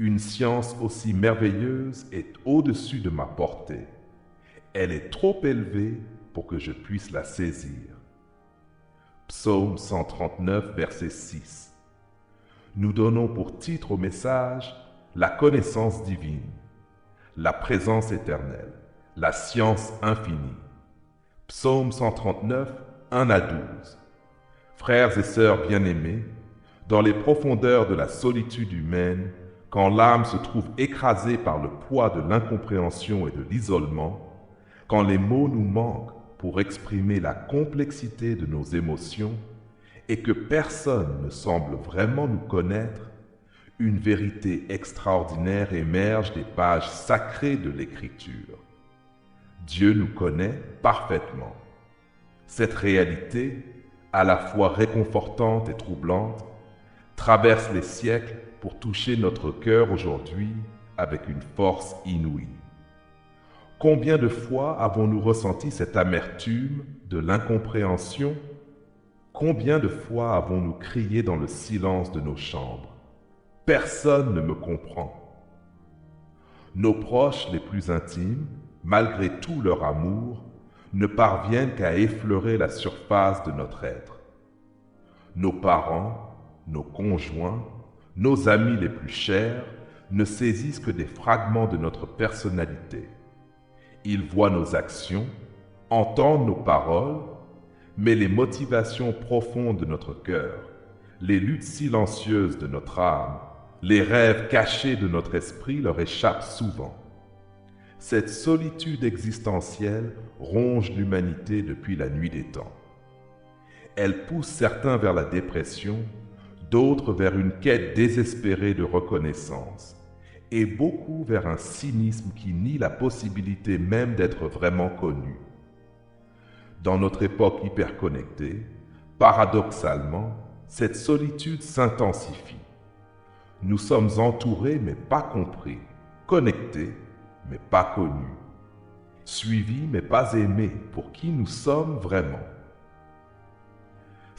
Une science aussi merveilleuse est au-dessus de ma portée. Elle est trop élevée pour que je puisse la saisir. Psaume 139, verset 6. Nous donnons pour titre au message la connaissance divine, la présence éternelle, la science infinie. Psaume 139, 1 à 12. Frères et sœurs bien-aimés, dans les profondeurs de la solitude humaine, quand l'âme se trouve écrasée par le poids de l'incompréhension et de l'isolement, quand les mots nous manquent pour exprimer la complexité de nos émotions et que personne ne semble vraiment nous connaître, une vérité extraordinaire émerge des pages sacrées de l'Écriture. Dieu nous connaît parfaitement. Cette réalité, à la fois réconfortante et troublante, traverse les siècles pour toucher notre cœur aujourd'hui avec une force inouïe. Combien de fois avons-nous ressenti cette amertume de l'incompréhension? Combien de fois avons-nous crié dans le silence de nos chambres? Personne ne me comprend. Nos proches les plus intimes, malgré tout leur amour, ne parviennent qu'à effleurer la surface de notre être. Nos parents, nos conjoints, nos amis les plus chers ne saisissent que des fragments de notre personnalité. Ils voient nos actions, entendent nos paroles, mais les motivations profondes de notre cœur, les luttes silencieuses de notre âme, les rêves cachés de notre esprit leur échappent souvent. Cette solitude existentielle ronge l'humanité depuis la nuit des temps. Elle pousse certains vers la dépression, d'autres vers une quête désespérée de reconnaissance, et beaucoup vers un cynisme qui nie la possibilité même d'être vraiment connu. Dans notre époque hyperconnectée, paradoxalement, cette solitude s'intensifie. Nous sommes entourés mais pas compris, connectés mais pas connus, suivis mais pas aimés pour qui nous sommes vraiment.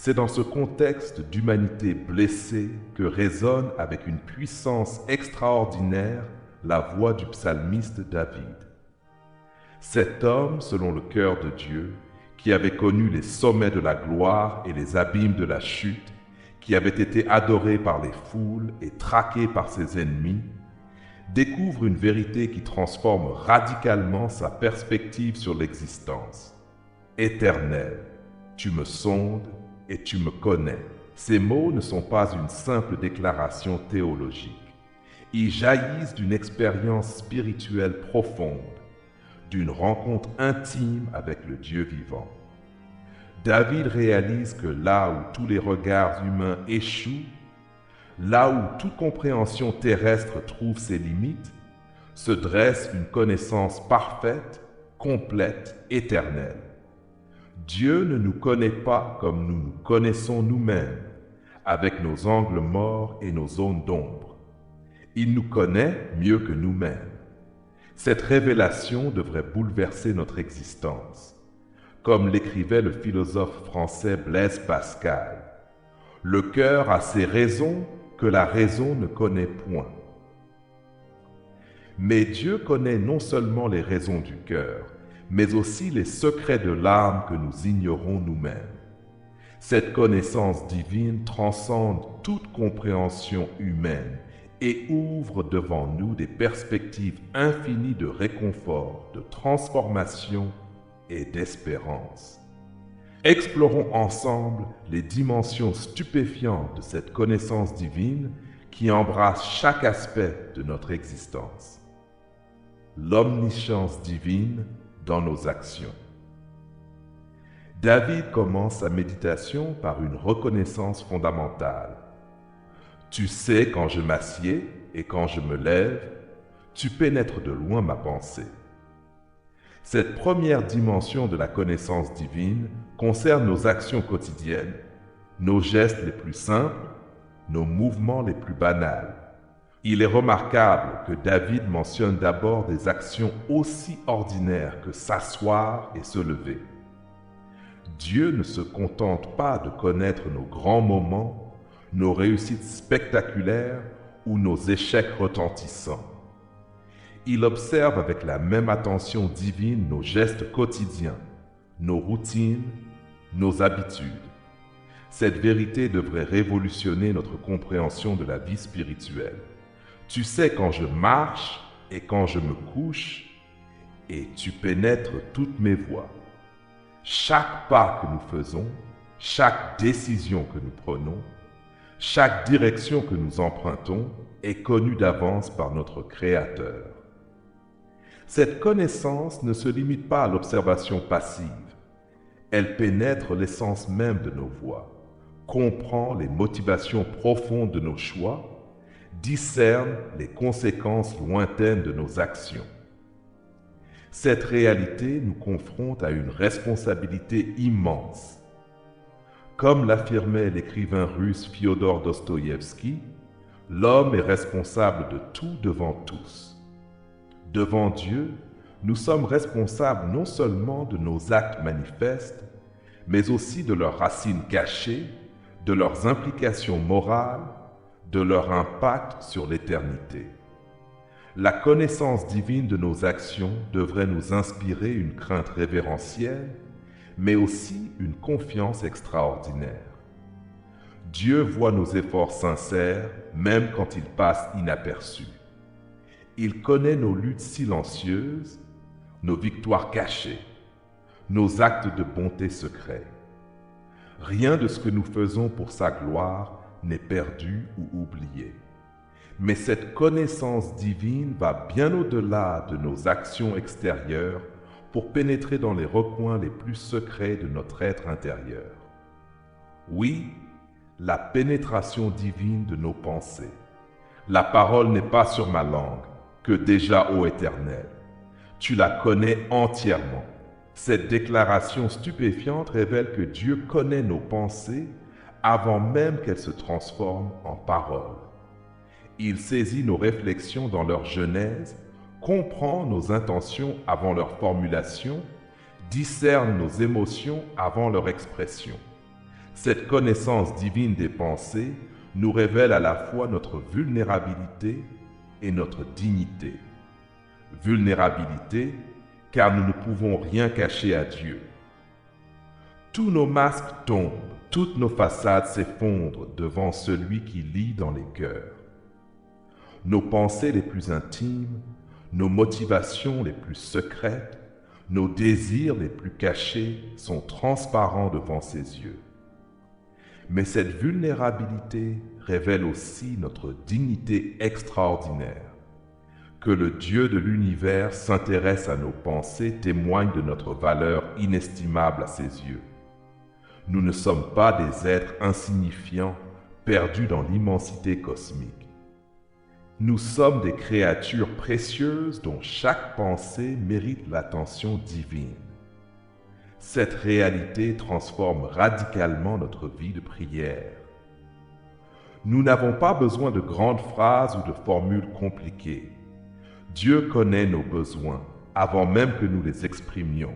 C'est dans ce contexte d'humanité blessée que résonne avec une puissance extraordinaire la voix du psalmiste David. Cet homme, selon le cœur de Dieu, qui avait connu les sommets de la gloire et les abîmes de la chute, qui avait été adoré par les foules et traqué par ses ennemis, découvre une vérité qui transforme radicalement sa perspective sur l'existence. Éternel, tu me sondes et tu me connais. Ces mots ne sont pas une simple déclaration théologique. Ils jaillissent d'une expérience spirituelle profonde, d'une rencontre intime avec le Dieu vivant. David réalise que là où tous les regards humains échouent, là où toute compréhension terrestre trouve ses limites, se dresse une connaissance parfaite, complète, éternelle. Dieu ne nous connaît pas comme nous nous connaissons nous-mêmes, avec nos angles morts et nos zones d'ombre. Il nous connaît mieux que nous-mêmes. Cette révélation devrait bouleverser notre existence. Comme l'écrivait le philosophe français Blaise Pascal, « Le cœur a ses raisons que la raison ne connaît point. » Mais Dieu connaît non seulement les raisons du cœur, mais aussi les secrets de l'âme que nous ignorons nous-mêmes. Cette connaissance divine transcende toute compréhension humaine et ouvre devant nous des perspectives infinies de réconfort, de transformation et d'espérance. Explorons ensemble les dimensions stupéfiantes de cette connaissance divine qui embrasse chaque aspect de notre existence. L'omniscience divine dans nos actions. David commence sa méditation par une reconnaissance fondamentale. Tu sais quand je m'assieds et quand je me lève, tu pénètres de loin ma pensée. Cette première dimension de la connaissance divine concerne nos actions quotidiennes, nos gestes les plus simples, nos mouvements les plus banals. Il est remarquable que David mentionne d'abord des actions aussi ordinaires que s'asseoir et se lever. Dieu ne se contente pas de connaître nos grands moments, nos réussites spectaculaires ou nos échecs retentissants. Il observe avec la même attention divine nos gestes quotidiens, nos routines, nos habitudes. Cette vérité devrait révolutionner notre compréhension de la vie spirituelle. Tu sais quand je marche et quand je me couche, et tu pénètres toutes mes voies. Chaque pas que nous faisons, chaque décision que nous prenons, chaque direction que nous empruntons est connue d'avance par notre Créateur. Cette connaissance ne se limite pas à l'observation passive. Elle pénètre l'essence même de nos voies, comprend les motivations profondes de nos choix, discerne les conséquences lointaines de nos actions. Cette réalité nous confronte à une responsabilité immense. Comme l'affirmait l'écrivain russe Fyodor Dostoïevski, l'homme est responsable de tout devant tous. Devant Dieu, nous sommes responsables non seulement de nos actes manifestes, mais aussi de leurs racines cachées, de leurs implications morales, de leur impact sur l'éternité. La connaissance divine de nos actions devrait nous inspirer une crainte révérentielle, mais aussi une confiance extraordinaire. Dieu voit nos efforts sincères, même quand ils passent inaperçus. Il connaît nos luttes silencieuses, nos victoires cachées, nos actes de bonté secrets. Rien de ce que nous faisons pour sa gloire n'est perdu ou oublié. Mais cette connaissance divine va bien au-delà de nos actions extérieures pour pénétrer dans les recoins les plus secrets de notre être intérieur. Oui, la pénétration divine de nos pensées. La parole n'est pas sur ma langue, que déjà, ô Éternel, tu la connais entièrement. Cette déclaration stupéfiante révèle que Dieu connaît nos pensées avant même qu'elles se transforment en paroles. Il saisit nos réflexions dans leur genèse, comprend nos intentions avant leur formulation, discerne nos émotions avant leur expression. Cette connaissance divine des pensées nous révèle à la fois notre vulnérabilité et notre dignité. Vulnérabilité, car nous ne pouvons rien cacher à Dieu. Tous nos masques tombent, toutes nos façades s'effondrent devant celui qui lit dans les cœurs. Nos pensées les plus intimes, nos motivations les plus secrètes, nos désirs les plus cachés sont transparents devant ses yeux. Mais cette vulnérabilité révèle aussi notre dignité extraordinaire. Que le Dieu de l'univers s'intéresse à nos pensées témoigne de notre valeur inestimable à ses yeux. Nous ne sommes pas des êtres insignifiants, perdus dans l'immensité cosmique. Nous sommes des créatures précieuses dont chaque pensée mérite l'attention divine. Cette réalité transforme radicalement notre vie de prière. Nous n'avons pas besoin de grandes phrases ou de formules compliquées. Dieu connaît nos besoins avant même que nous les exprimions.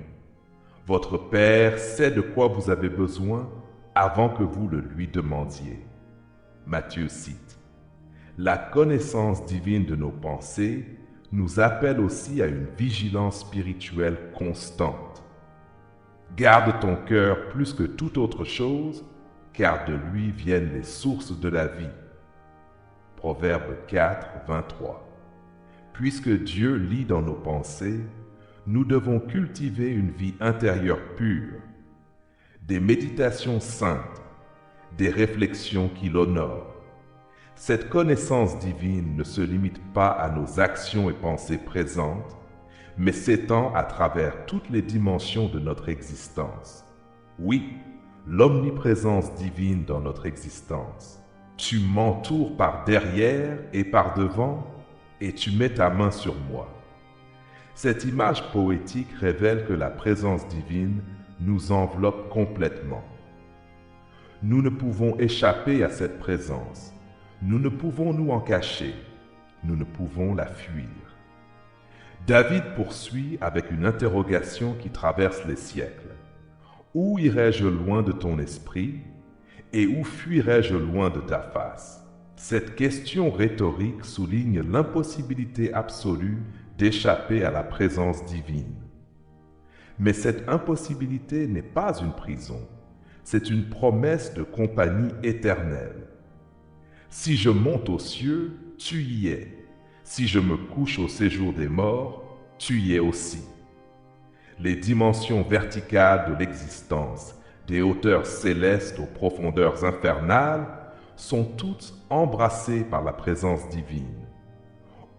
Votre Père sait de quoi vous avez besoin avant que vous le lui demandiez. Matthieu cite. La connaissance divine de nos pensées nous appelle aussi à une vigilance spirituelle constante. Garde ton cœur plus que toute autre chose, car de lui viennent les sources de la vie. Proverbe 4, 23. Puisque Dieu lit dans nos pensées, nous devons cultiver une vie intérieure pure, des méditations saintes, des réflexions qui l'honorent. Cette connaissance divine ne se limite pas à nos actions et pensées présentes, mais s'étend à travers toutes les dimensions de notre existence. Oui, l'omniprésence divine dans notre existence. Tu m'entoures par derrière et par devant, et tu mets ta main sur moi. Cette image poétique révèle que la présence divine nous enveloppe complètement. Nous ne pouvons échapper à cette présence. Nous ne pouvons nous en cacher. Nous ne pouvons la fuir. David poursuit avec une interrogation qui traverse les siècles. Où irais-je loin de ton esprit et où fuirais-je loin de ta face? Cette question rhétorique souligne l'impossibilité absolue d'échapper à la présence divine. Mais cette impossibilité n'est pas une prison, c'est une promesse de compagnie éternelle. Si je monte aux cieux, tu y es. Si je me couche au séjour des morts, tu y es aussi. Les dimensions verticales de l'existence, des hauteurs célestes aux profondeurs infernales, sont toutes embrassées par la présence divine.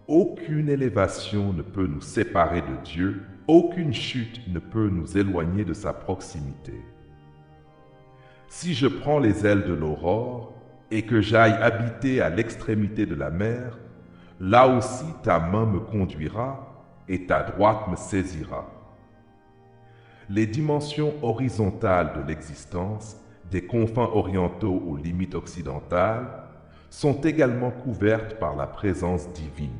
Aucune élévation ne peut nous séparer de Dieu, aucune chute ne peut nous éloigner de sa proximité. Si je prends les ailes de l'aurore et que j'aille habiter à l'extrémité de la mer, là aussi ta main me conduira et ta droite me saisira. Les dimensions horizontales de l'existence, des confins orientaux aux limites occidentales, sont également couvertes par la présence divine.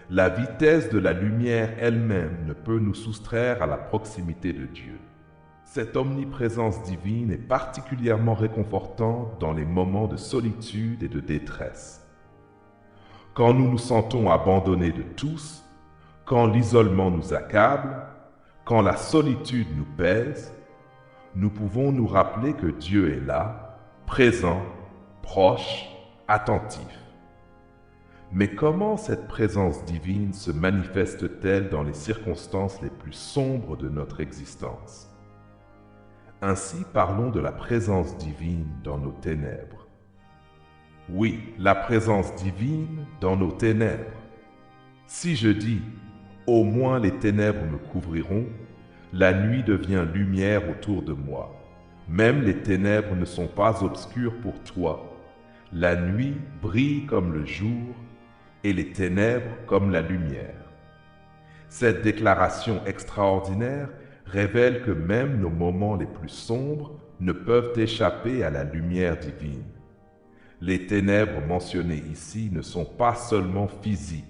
La vitesse de la lumière elle-même ne peut nous soustraire à la proximité de Dieu. Cette omniprésence divine est particulièrement réconfortante dans les moments de solitude et de détresse. Quand nous nous sentons abandonnés de tous, quand l'isolement nous accable, quand la solitude nous pèse, nous pouvons nous rappeler que Dieu est là, présent, proche, attentif. Mais comment cette présence divine se manifeste-t-elle dans les circonstances les plus sombres de notre existence? Ainsi, parlons de la présence divine dans nos ténèbres. Oui, la présence divine dans nos ténèbres. Si je dis « au moins les ténèbres me couvriront », la nuit devient lumière autour de moi. Même les ténèbres ne sont pas obscures pour toi. La nuit brille comme le jour et les ténèbres comme la lumière. Cette déclaration extraordinaire révèle que même nos moments les plus sombres ne peuvent échapper à la lumière divine. Les ténèbres mentionnées ici ne sont pas seulement physiques.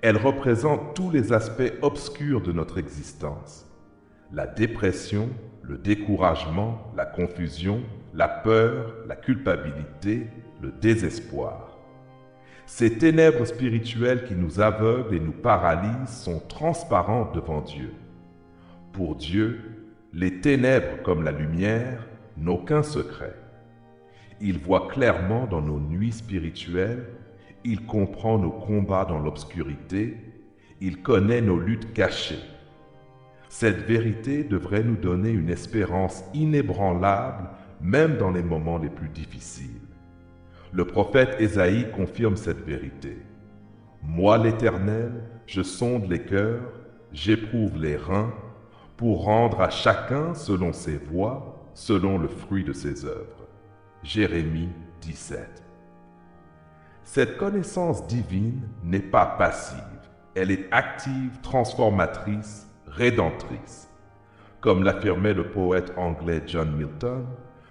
Elles représentent tous les aspects obscurs de notre existence. La dépression, le découragement, la confusion, la peur, la culpabilité, le désespoir. Ces ténèbres spirituelles qui nous aveuglent et nous paralysent sont transparentes devant Dieu. Pour Dieu, les ténèbres comme la lumière n'ont aucun secret. Il voit clairement dans nos nuits spirituelles, il comprend nos combats dans l'obscurité, il connaît nos luttes cachées. Cette vérité devrait nous donner une espérance inébranlable, même dans les moments les plus difficiles. Le prophète Ésaïe confirme cette vérité. « Moi, l'Éternel, je sonde les cœurs, j'éprouve les reins, pour rendre à chacun selon ses voies, selon le fruit de ses œuvres. » Jérémie 17. Cette connaissance divine n'est pas passive, elle est active, transformatrice, rédemptrice. Comme l'affirmait le poète anglais John Milton,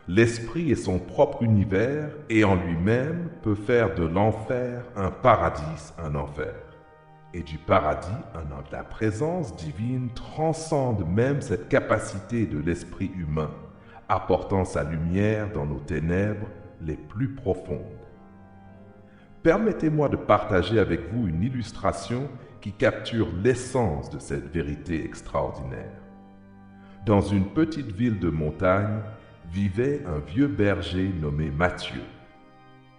l'esprit est son propre univers et en lui-même peut faire de l'enfer un paradis, un enfer. Et du paradis, la présence divine transcende même cette capacité de l'esprit humain, apportant sa lumière dans nos ténèbres les plus profondes. Permettez-moi de partager avec vous une illustration qui capture l'essence de cette vérité extraordinaire. Dans une petite ville de montagne vivait un vieux berger nommé Mathieu.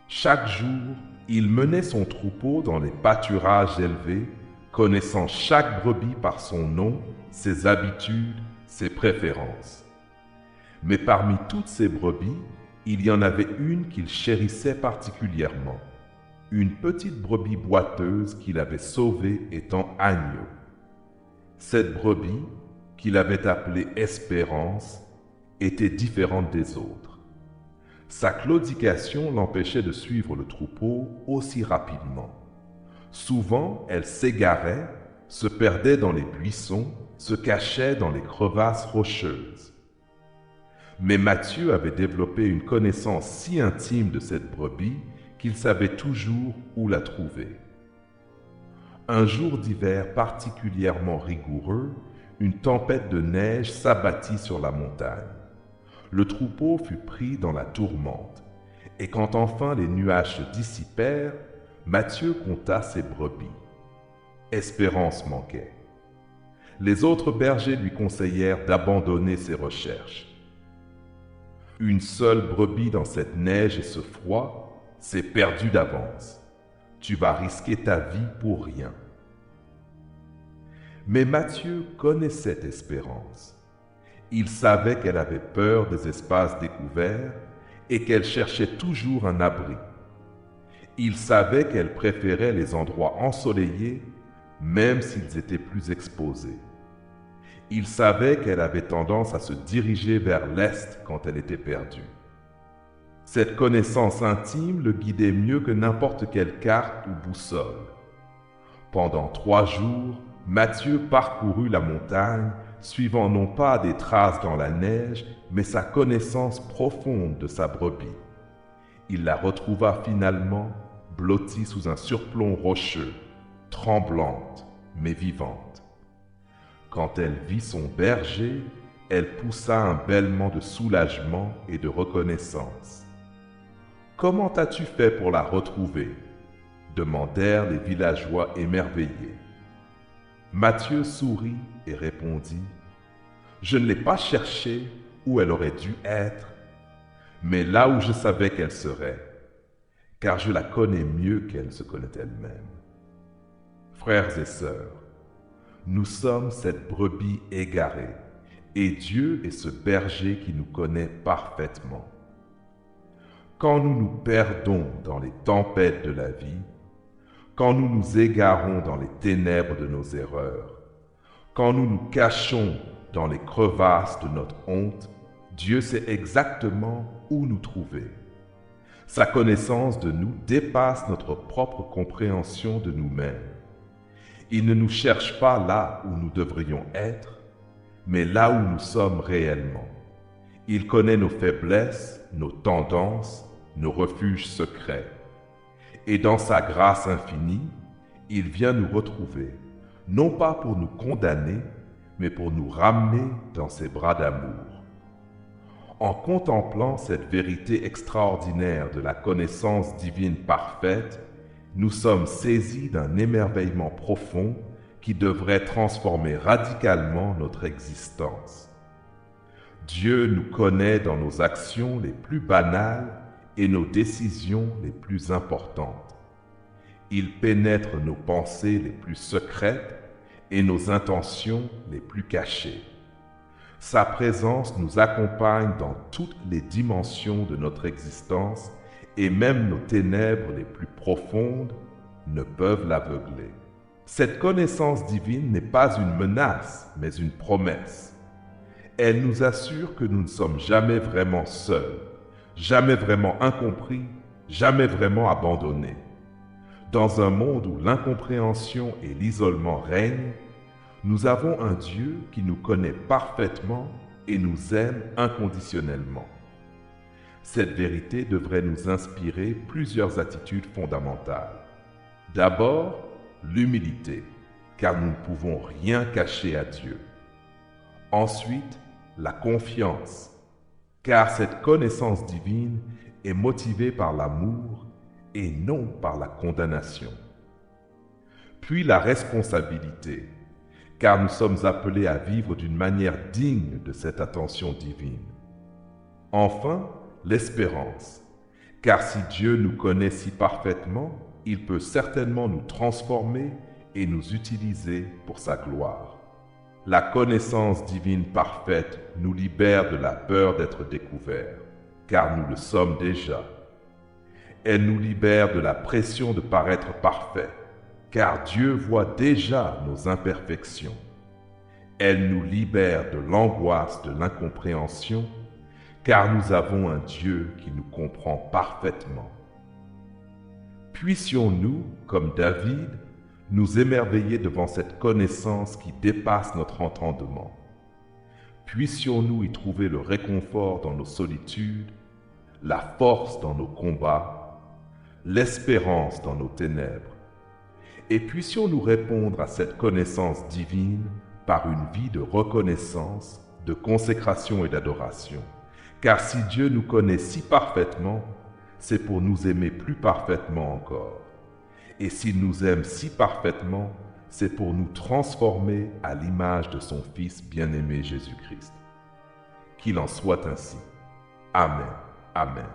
Chaque jour, il menait son troupeau dans les pâturages élevés, connaissant chaque brebis par son nom, ses habitudes, ses préférences. Mais parmi toutes ces brebis, il y en avait une qu'il chérissait particulièrement. Une petite brebis boiteuse qu'il avait sauvée étant agneau. Cette brebis, qu'il avait appelée Espérance, était différente des autres. Sa claudication l'empêchait de suivre le troupeau aussi rapidement. Souvent, elle s'égarait, se perdait dans les buissons, se cachait dans les crevasses rocheuses. Mais Mathieu avait développé une connaissance si intime de cette brebis qu'il savait toujours où la trouver. Un jour d'hiver particulièrement rigoureux, une tempête de neige s'abattit sur la montagne. Le troupeau fut pris dans la tourmente, Et quand enfin les nuages se dissipèrent, Matthieu compta ses brebis. Espérance manquait. Les autres bergers lui conseillèrent d'abandonner ses recherches. Une seule brebis dans cette neige et ce froid, c'est perdu d'avance. Tu vas risquer ta vie pour rien. Mais Matthieu connaissait Espérance. Il savait qu'elle avait peur des espaces découverts et qu'elle cherchait toujours un abri. Il savait qu'elle préférait les endroits ensoleillés, même s'ils étaient plus exposés. Il savait qu'elle avait tendance à se diriger vers l'est quand elle était perdue. Cette connaissance intime le guidait mieux que n'importe quelle carte ou boussole. Pendant 3 jours, Matthieu parcourut la montagne, suivant non pas des traces dans la neige, mais sa connaissance profonde de sa brebis. Il la retrouva finalement blottie sous un surplomb rocheux, tremblante mais vivante. Quand elle vit son berger, elle poussa un bêlement de soulagement et de reconnaissance. « Comment as-tu fait pour la retrouver ?» demandèrent les villageois émerveillés. Matthieu sourit et répondit « Je ne l'ai pas cherchée où elle aurait dû être, mais là où je savais qu'elle serait, car je la connais mieux qu'elle ne se connaît elle-même. » Frères et sœurs, nous sommes cette brebis égarée, et Dieu est ce berger qui nous connaît parfaitement. Quand nous nous perdons dans les tempêtes de la vie, quand nous nous égarons dans les ténèbres de nos erreurs, quand nous nous cachons dans les crevasses de notre honte, Dieu sait exactement où nous trouver. Sa connaissance de nous dépasse notre propre compréhension de nous-mêmes. Il ne nous cherche pas là où nous devrions être, mais là où nous sommes réellement. Il connaît nos faiblesses, nos tendances, nos refuges secrets. Et dans sa grâce infinie, il vient nous retrouver, non pas pour nous condamner, mais pour nous ramener dans ses bras d'amour. En contemplant cette vérité extraordinaire de la connaissance divine parfaite, nous sommes saisis d'un émerveillement profond qui devrait transformer radicalement notre existence. Dieu nous connaît dans nos actions les plus banales et nos décisions les plus importantes. Il pénètre nos pensées les plus secrètes et nos intentions les plus cachées. Sa présence nous accompagne dans toutes les dimensions de notre existence et même nos ténèbres les plus profondes ne peuvent l'aveugler. Cette connaissance divine n'est pas une menace, mais une promesse. Elle nous assure que nous ne sommes jamais vraiment seuls, jamais vraiment incompris, jamais vraiment abandonnés. Dans un monde où l'incompréhension et l'isolement règnent, nous avons un Dieu qui nous connaît parfaitement et nous aime inconditionnellement. Cette vérité devrait nous inspirer plusieurs attitudes fondamentales. D'abord, l'humilité, car nous ne pouvons rien cacher à Dieu. Ensuite, la confiance, car cette connaissance divine est motivée par l'amour et non par la condamnation. Puis la responsabilité, car nous sommes appelés à vivre d'une manière digne de cette attention divine. Enfin, l'espérance, car si Dieu nous connaît si parfaitement, il peut certainement nous transformer et nous utiliser pour sa gloire. La connaissance divine parfaite nous libère de la peur d'être découverts, car nous le sommes déjà. Elle nous libère de la pression de paraître parfaits, car Dieu voit déjà nos imperfections. Elle nous libère de l'angoisse de l'incompréhension, car nous avons un Dieu qui nous comprend parfaitement. Puissions-nous, comme David, nous émerveiller devant cette connaissance qui dépasse notre entendement. Puissions-nous y trouver le réconfort dans nos solitudes, la force dans nos combats, l'espérance dans nos ténèbres. Et puissions-nous répondre à cette connaissance divine par une vie de reconnaissance, de consécration et d'adoration. Car si Dieu nous connaît si parfaitement, c'est pour nous aimer plus parfaitement encore. Et s'il nous aime si parfaitement, c'est pour nous transformer à l'image de son Fils bien-aimé Jésus-Christ. Qu'il en soit ainsi. Amen. Amen.